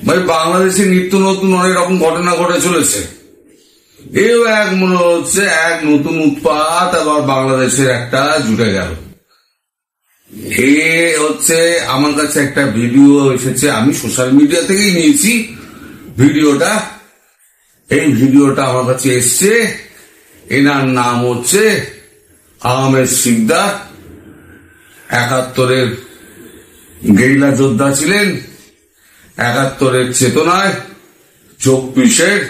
ভাই বাংলাদেশে নিত্য নতুন অনেক রকম ঘটনা ঘটে চলেছে। এও এক মনে হচ্ছে এক নতুন উৎপাত আবার বাংলাদেশের একটা জুটে গেল। এ হচ্ছে আমার কাছে একটা ভিডিও এসেছে, আমি সোশ্যাল মিডিয়া থেকেই নিয়েছি ভিডিওটা। এই ভিডিওটা আমার কাছে এসছে, এনার নাম হচ্ছে আহমেদ শিকদার। 71-এর গেরিলা যোদ্ধা ছিলেন, 71-এর চেতনায় 24-এর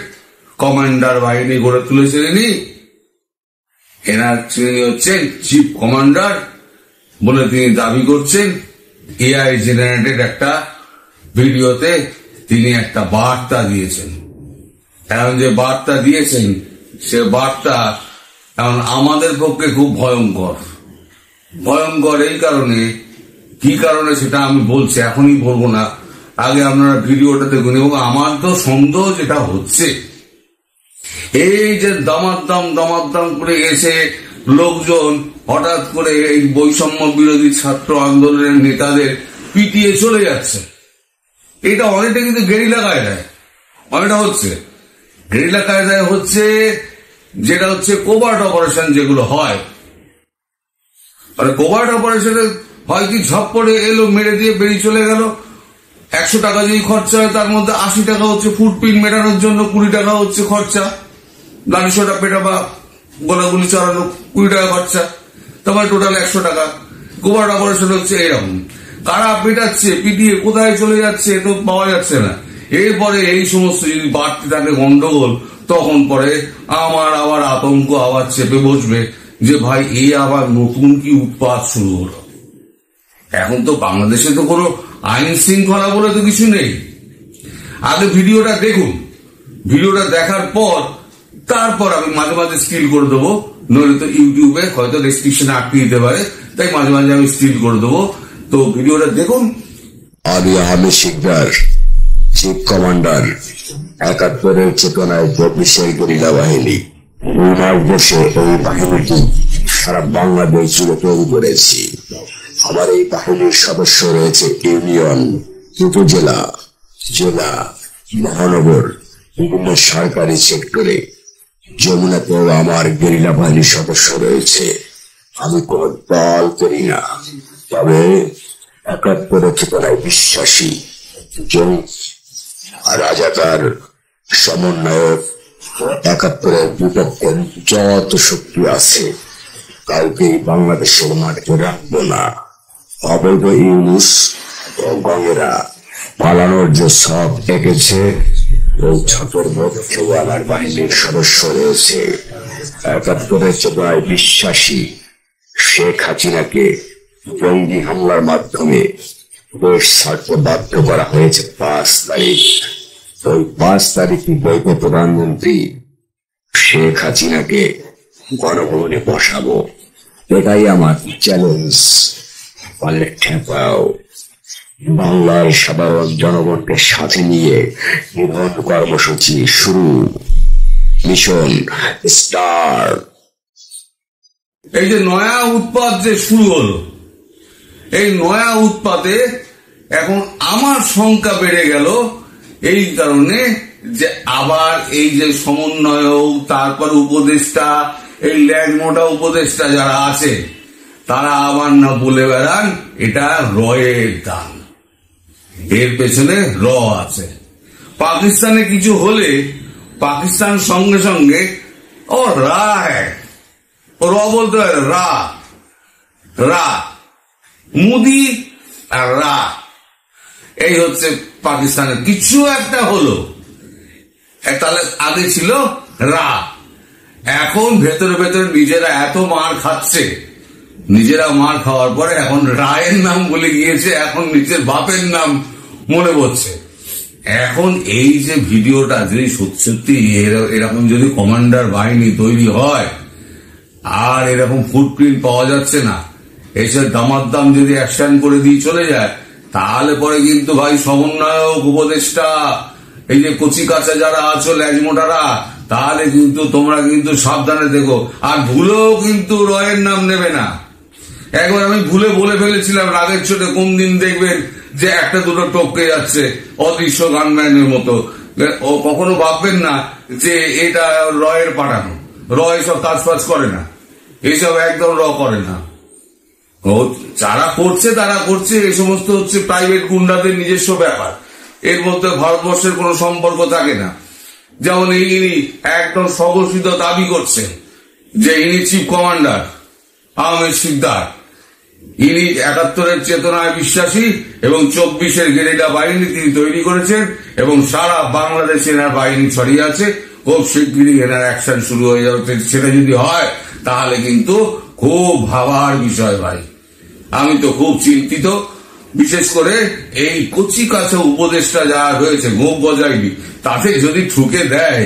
কমান্ডার বাহিনী গড়ে তুলেছিলেন। তিনি হচ্ছেন চিফ কমান্ডার বলে তিনি দাবি করছেন। এআই জেনারেটেড একটা ভিডিওতে তিনি একটা বার্তা দিয়েছেন। এখন যে বার্তা দিয়েছেন সে বার্তা এখন আমাদের পক্ষে খুব ভয়ঙ্কর। এই কারণে, কি কারণে সেটা আমি বলছি, এখনই বলবো না, আগে আপনারা ভিডিওটা দেখুন। এবং আমার তো সন্দেহ যেটা হচ্ছে, এই যে দামাদ্দাম করে এসে লোকজন হঠাৎ করে এই বৈষম্য বিরোধী ছাত্র আন্দোলনের নেতাদের পিটিয়ে চলে যাচ্ছে, এটা অনেকটা কিন্তু গেরিলা কায়দায় অনেকটা হচ্ছে। গেরিলা কায়দায় হচ্ছে, যেটা হচ্ছে কোভার্ট অপারেশন যেগুলো হয়। মানে কোভার্ট অপারেশনে হয় কি, ঝপ করে এলো, মেরে দিয়ে বেরিয়ে চলে গেল। 100 টাকা যদি খরচা হয় তার মধ্যে 80 টাকা হচ্ছে ফুটপ্রিন্ট মেটানোর জন্য, 20 টাকা হচ্ছে খরচা, লাঠিসোঁটা পেটা বা গোলাগুলি চালানো 20 টাকা খরচা, তারপরে টোটাল 100 টাকা। কোভার্ট অপারেশন হচ্ছে এরকম, কারা পেটাচ্ছে, পিটিয়ে কোথায় চলে যাচ্ছে তো পাওয়া যাচ্ছে না। এরপরে এই সমস্ত যদি বাড়তে থাকে গন্ডগোল, তখন পরে আমার আবার আতঙ্ক আবার চেপে বসবে যে ভাই এই আবার নতুন কি উৎপাত শুরু হলো। এখন তো বাংলাদেশে তো কোনো আইন শৃঙ্খলা বলে তো কিছু নেই। আগে ভিডিওটা দেখুন, ভিডিওটা দেখার পর তারপর আমি মাঝে মাঝে স্টিল করে দেবো, নইলে তো ইউটিউবে হয়তো রেস্ট্রিকশন আটকে দিতে পারে, তাই মাঝে মাঝে আমি স্টিল করে দেবো। তো ভিডিওটা দেখুন। আমি আহমেদ শিকদার, চিফ কমান্ডার, 71-এর চেতনায় 24-এর গেরিলা বাহিনী। 2 মাস বসে এই বাহিনীটি সারা বাংলাদেশ জুড়ে তৈরি করেছি। আমার এই বাহিনীর সদস্য রয়েছে ইউনিয়ন, উপজেলা, জেলা, মহানগর, বিভিন্ন সরকারি সেক্টরে। যমুনাতেও আমার গেরিলা বাহিনীর সদস্য রয়েছে। আমি কোন দল করি না, তবে 71-এর চেতনায় বিশ্বাসী রাজাকার সমন্বয়ক। 71-এর বিপক্ষে যত শক্তি আছে কাউকেই বাংলাদেশের মাটিতে রাখবো না। অবৈধ ইউনুস ও গঙ্গেরা পালানোর যে সব এঁকেছে, ওই ছকের মধ্যে আমার বাহিনীর সদস্য রয়েছে। 71-এর চেতনায় বিশ্বাসী শেখ হাসিনাকে জঙ্গি হামলার মাধ্যমে দেশ ছাড়তে বাধ্য করা হয়েছে 5 তারিখ। ওই 5 তারিখে বৈধ প্রধানমন্ত্রী শেখ হাসিনাকে গণভবনে বসাবো, এটাই আমার চ্যালেঞ্জ। পারলে ঠেপাও। বাংলার সাধারণ জনগণকে সাথে নিয়ে নিধন কর্মসূচি শুরু। Mission star. এই যে নয়া উৎপাত যে শুরু হলো, এই নয়া উৎপাতে এখন আমার শঙ্কা বেড়ে গেল এই কারণে যে আবার এই যে সমন্বয়ক, তারপর উপদেষ্টা, এই ল্যাংমোটা উপদেষ্টা যারা আছে তারা আবার না বলে বেড়ান এটা রয়ের দান, এর পেছনে র আছে। পাকিস্তানে কিছু হলে পাকিস্তান সঙ্গে সঙ্গে ও রা ও র বলতে পারে, রা রা মুদি আর রা, এই হচ্ছে পাকিস্তানের কিছু একটা হলো। তাহলে আগে ছিল রা, এখন ভেতরে ভেতরে নিজেরা এত মার খাচ্ছে, নিজেরা মার খাওয়ার পরে এখন রায়ের নাম বলে গিয়েছে, এখন নিজের বাপের নাম মনে পড়ছে। এখন এই যে ভিডিওটা যদি সত্যি সত্যি এরকম যদি কমান্ডার বাহিনী তৈরি হয় আর এরকম ফুটপ্রিন্ট পাওয়া যাচ্ছে না, এসে দামাদ্দাম যদি অ্যাকশন করে দিয়ে চলে যায়, তাহলে পরে কিন্তু ভাই সমন্বয়ক, উপদেষ্টা, এই যে কচি কাঁচা যারা আছো ল্যাজমোটারা, তাহলে কিন্তু তোমরা কিন্তু সাবধানে দেখো। আর ভুলেও কিন্তু রয়ের নাম নেবে না। একবার আমি ভুলে বলে ফেলেছিলাম রাগের চোটে, কোন দিন দেখবেন যে একটা দুটো টপকে যাচ্ছে অদৃশ্য গানম্যানের মতো। ও কখনো ভাববেন না যে এটা রয়ের পাঠানো। র এসব কাজ ফাজ করে না, এইসব একদম র করে না। যারা করছে তারা করছে, এই সমস্ত হচ্ছে প্রাইভেট গুন্ডাদের নিজস্ব ব্যাপার, এর মধ্যে ভারতবর্ষের কোনো সম্পর্ক থাকে না। যেমন ইনি একদম স্বঘোষিত দাবি করছেন যে ইনি চিফ কমান্ডার আহমেদ শিকদার, ইনি ৭১-এর চেতনায় বিশ্বাসী এবং ২৪-এর গেরিলা বাহিনী তিনি তৈরি করেছেন এবং সারা বাংলাদেশ এনার বাহিনী ছড়িয়ে আছে। খুব শিগগিরই এনার অ্যাকশন শুরু হয়ে যাবে। সেটা যদি হয় তাহলে কিন্তু খুব ভাবার বিষয় ভাই। আমি তো খুব চিন্তিত, বিশেষ করে এই কচি কাছে উপদেশটা যারা রয়েছে গোপ গজাইনি, তাতে যদি ঠুকে দেয়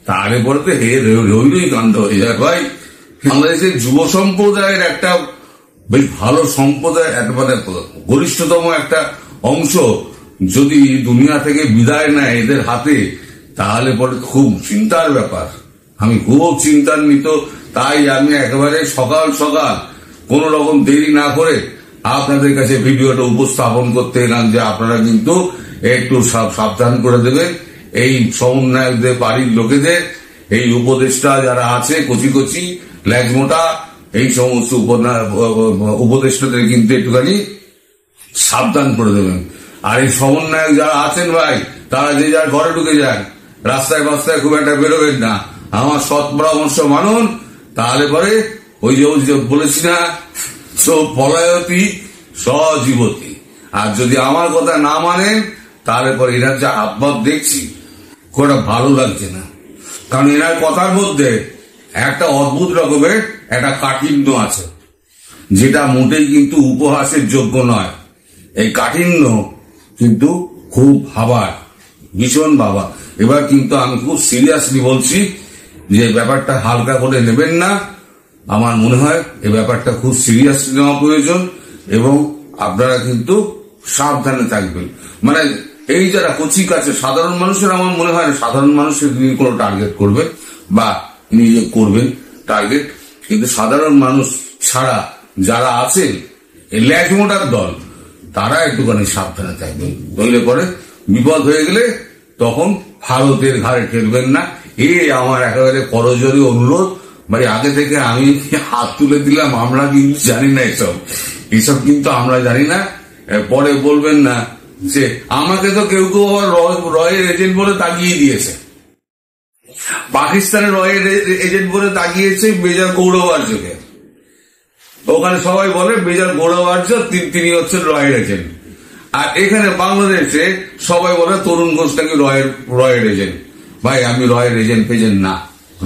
তাহলে পরে তো রই কাণ্ড হয়ে যায় ভাই। বাংলাদেশের যুব সম্প্রদায়ের একটা বেশ ভালো সম্প্রদায়, মানে গরিষ্ঠতম একটা অংশ যদি দুনিয়া থেকে বিদায় নেয় এদের হাতে, তাহলে পরে খুব চিন্তার ব্যাপার। আমি খুব চিন্তান্বিত। তাই আমি একেবারে সকাল সকাল কোন রকম দেরি না করে আপনাদের কাছে ভিডিওটা উপস্থাপন করতে এলাম যে আপনারা কিন্তু একটু সাবধান করে দেবেন এই সমন্বয়কদের বাড়ির লোকেদের, এই উপদেষ্টা যারা আছে কচি কচি ল্যাজমোটা, এই সমস্ত উপদেষ্টাদের কিন্তু একটুখানি সাবধান করে দেবেন। আর এই সমন্বয়ক যারা আছেন ভাই, তারা যে যার ঘরে ঢুকে যান, রাস্তায় রাস্তায় খুব একটা বেরোবেন না। আমার সৎ পরামর্শ মানুন, তাহলে পরে ওই যে বলেছি না, পলায়তি সজীবতী। আর যদি আমার কথা না মানেন তাহলে পরে এনার যা হাবভাব দেখছি খুব ভালো লাগছে না। কারণ এনার কথার মধ্যে একটা অদ্ভুত রকমের একটা কাঠিন্য আছে, যেটা মোটেই কিন্তু উপহাসের যোগ্য নয়। এই কাঠিন্য কিন্তু খুব ভাবার, ভীষণ ভাবা। এবার কিন্তু আমি খুব সিরিয়াসলি বলছি যে ব্যাপারটা হালকা করে নেবেন না। আমার মনে হয় এই ব্যাপারটা খুব সিরিয়াসলি নেওয়া প্রয়োজন এবং আপনারা কিন্তু সাবধানে থাকবেন। মানে এই যারা কচি কাছে সাধারণ মানুষের, আমার মনে হয় সাধারণ মানুষের তিনি কোনো টার্গেট করবেন বা নিজে করবেন টার্গেট, কিন্তু সাধারণ মানুষ ছাড়া যারা আছেন এই ল্যাজমোটার দল, তারা একটুখানি সাবধানে থাকবেন। নইলে পরে বিপদ হয়ে গেলে তখন ভারতের ঘাড়ে ঠেলবেন না। আমার একেবারে করজোড়ে অনুরোধ। মানে আগে থেকে আমি হাত তুলে দিলাম, আমরা কিন্তু জানি না এসব কিন্তু আমরা জানি না। পরে বলবেন না যে আমাকে তো কেউ কেউ রয়ের এজেন্ট বলে তাকিয়ে দিয়েছে, পাকিস্তানের রয়ের এজেন্ট বলে তাকিয়েছে মেজর গৌরব আর্যকে। ওখানে সবাই বলে মেজর গৌরব আর্য তিনি হচ্ছেন রয়ের এজেন্ট। আর এখানে বাংলাদেশে সবাই বলে তরুণ ঘোষ নাকি রয়ের এজেন্ট। ভাই আমি রয়ের এজেন্ট ফেজেন্ট না,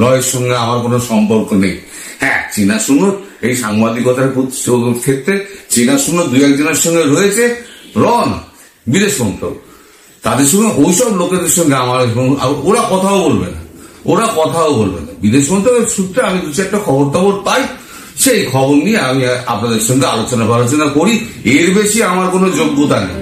রয়ের সঙ্গে আমার কোনো সম্পর্ক নেই। হ্যাঁ, চেনা শুনো এই সাংবাদিকতার ক্ষেত্রে চেনা শুনো দু একজনের সঙ্গে রয়েছে, রন বিদেশ মন্ত্রক, তাদের সঙ্গে ওইসব লোকেদের সঙ্গে আমার ওরা কথাও বলবে না, বিদেশ মন্ত্রকের সূত্রে আমি দু চারটা খবর পাই, সেই খবর নিয়ে আমি আপনাদের সঙ্গে আলোচনা করি। এর বেশি আমার কোনো যোগ্যতা নেই।